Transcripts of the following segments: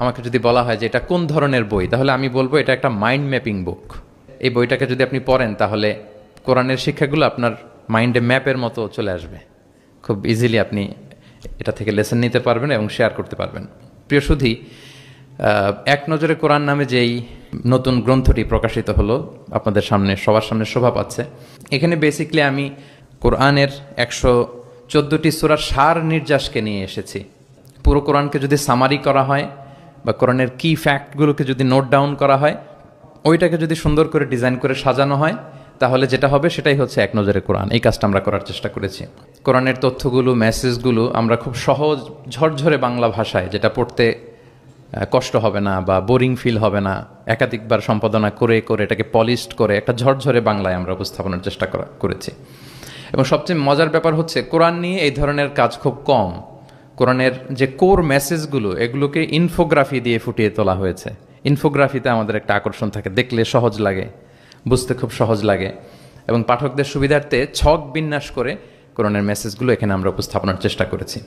আমাকে যদি বলা হয় যে এটা কোন ধরনের বই, তাহলে আমি বলবো এটা একটা মাইন্ড ম্যাপিং বুক। এই বইটাকে যদি আপনি পড়েন তাহলে কোরআনের শিক্ষাগুলো আপনার মাইন্ডে ম্যাপের মতো চলে আসবে। খুব ইজিলি আপনি এটা থেকে লেসন নিতে পারবেন এবং শেয়ার করতে পারবেন। প্রিয় সুধী, এক নজরে কোরআন নামে যেই নতুন গ্রন্থটি প্রকাশিত হলো আপনাদের সামনে, সবার সামনে শোভা পাচ্ছে, এখানে বেসিকলি আমি কোরআনের 114টি সূরার সার নির্যাসকে নিয়ে এসেছি। পুরো কোরআনকে যদি সামারি করা হয় বা কোরআনের কি ফ্যাক্টগুলোকে যদি নোট ডাউন করা হয়, ওইটাকে যদি সুন্দর করে ডিজাইন করে সাজানো হয়, তাহলে যেটা হবে সেটাই হচ্ছে এক নজরে কোরআন। এই কাজটা আমরা করার চেষ্টা করেছি। কোরআনের তথ্যগুলো, মেসেজগুলো আমরা খুব সহজ ঝরঝরে বাংলা ভাষায়, যেটা পড়তে কষ্ট হবে না বা বোরিং ফিল হবে না, একাধিকবার সম্পাদনা করে করে এটাকে পলিশড করে একটা ঝরঝরে বাংলায় আমরা উপস্থাপনের চেষ্টা করেছি। এবং সবচেয়ে মজার ব্যাপার হচ্ছে কোরআন নিয়ে এই ধরনের কাজ খুব কম। কোরআনের যে কোর মেসেজগুলো, এগুলোকে ইনফোগ্রাফি দিয়ে ফুটিয়ে তোলা হয়েছে। ইনফোগ্রাফিতে আমাদের একটা আকর্ষণ থাকে, দেখলে সহজ লাগে, বুঝতে খুব সহজ লাগে, এবং পাঠকদের সুবিধার্থে ছক বিন্যাস করে কোরআনের মেসেজগুলো এখানে আমরা উপস্থাপনের চেষ্টা করেছি।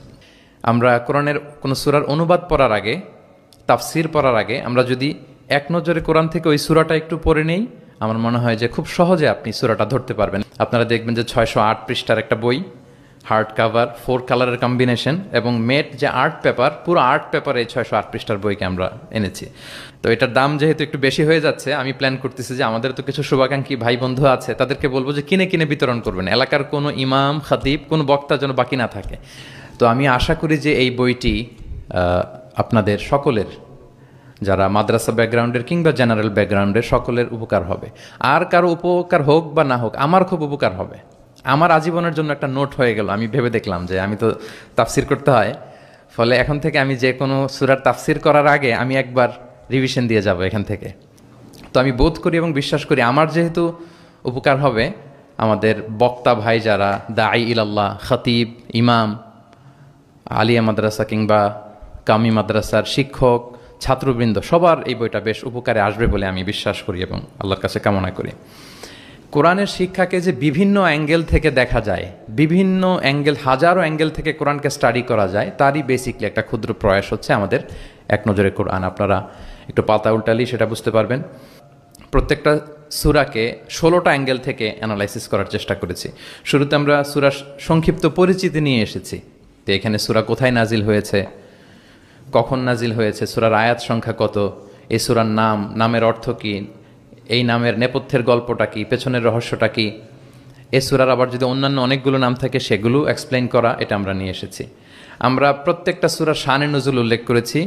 আমরা কোরআনের কোনো সূরার অনুবাদ পড়ার আগে, তাফসির পড়ার আগে আমরা যদি এক নজরে কোরআন থেকে ওই সূরাটা একটু পড়ে নেই, আমার মনে হয় যে খুব সহজে আপনি সূরাটা ধরতে পারবেন। আপনারা দেখবেন যে 608 পৃষ্ঠার একটা বই, হার্ড কাভার, 4 কালারের কম্বিনেশন, এবং মেট যে আর্ট পেপার, পুরো আর্ট পেপারে এই 608 পৃষ্ঠার বইকে আমরা এনেছি। তো এটার দাম যেহেতু একটু বেশি হয়ে যাচ্ছে, আমি প্ল্যান করতেছি যে আমাদের তো কিছু শুভাকাঙ্ক্ষী ভাই বন্ধু আছে, তাদেরকে বলবো যে কিনে কিনে বিতরণ করবেন। এলাকার কোনো ইমাম, খাতিব, কোনো বক্তা যেন বাকি না থাকে। তো আমি আশা করি যে এই বইটি আপনাদের সকলের, যারা মাদ্রাসা ব্যাকগ্রাউন্ডের কিংবা জেনারেল ব্যাকগ্রাউন্ডের, সকলের উপকার হবে। আর কারো উপকার হোক বা না হোক, আমার খুব উপকার হবে। আমার আজীবনের জন্য একটা নোট হয়ে গেল। আমি ভেবে দেখলাম যে আমি তো তাফসির করতে হয়, ফলে এখন থেকে আমি যে কোনো সূরার তাফসির করার আগে আমি একবার রিভিশন দিয়ে যাব এখান থেকে। তো আমি বোধ করি এবং বিশ্বাস করি আমার যেহেতু উপকার হবে, আমাদের বক্তা ভাই যারা দাঈ ইলাল্লাহ, খতিব, ইমাম, আলিয়া মাদ্রাসা কিংবা কামি মাদ্রাসার শিক্ষক, ছাত্রবৃন্দ, সবার এই বইটা বেশ উপকারে আসবে বলে আমি বিশ্বাস করি এবং আল্লাহর কাছে কামনা করি। কোরআনের শিক্ষাকে যে বিভিন্ন অ্যাঙ্গেল থেকে দেখা যায়, বিভিন্ন অ্যাঙ্গেল, হাজারো অ্যাঙ্গেল থেকে কোরআনকে স্টাডি করা যায়, তারই বেসিকলি একটা ক্ষুদ্র প্রয়াস হচ্ছে আমাদের এক নজরে কোরআন। আপনারা একটু পাতা উল্টালি সেটা বুঝতে পারবেন। প্রত্যেকটা সূরাকে 16টা অ্যাঙ্গেল থেকে অ্যানালাইসিস করার চেষ্টা করেছি। শুরুতে আমরা সূরার সংক্ষিপ্ত পরিচিতি নিয়ে এসেছি। তো এখানে সূরা কোথায় নাজিল হয়েছে, কখন নাজিল হয়েছে, সূরার আয়াত সংখ্যা কত, এই সূরার নাম, নামের অর্থ কী, এই নামের নেপথ্যের গল্পটা কী, পেছনের রহস্যটা কী, এই সূরার আবার যদি অন্যান্য অনেকগুলো নাম থাকে সেগুলো এক্সপ্লেইন করা, এটা আমরা নিয়ে এসেছি। আমরা প্রত্যেকটা সূরার শানে নুজুল উল্লেখ করেছি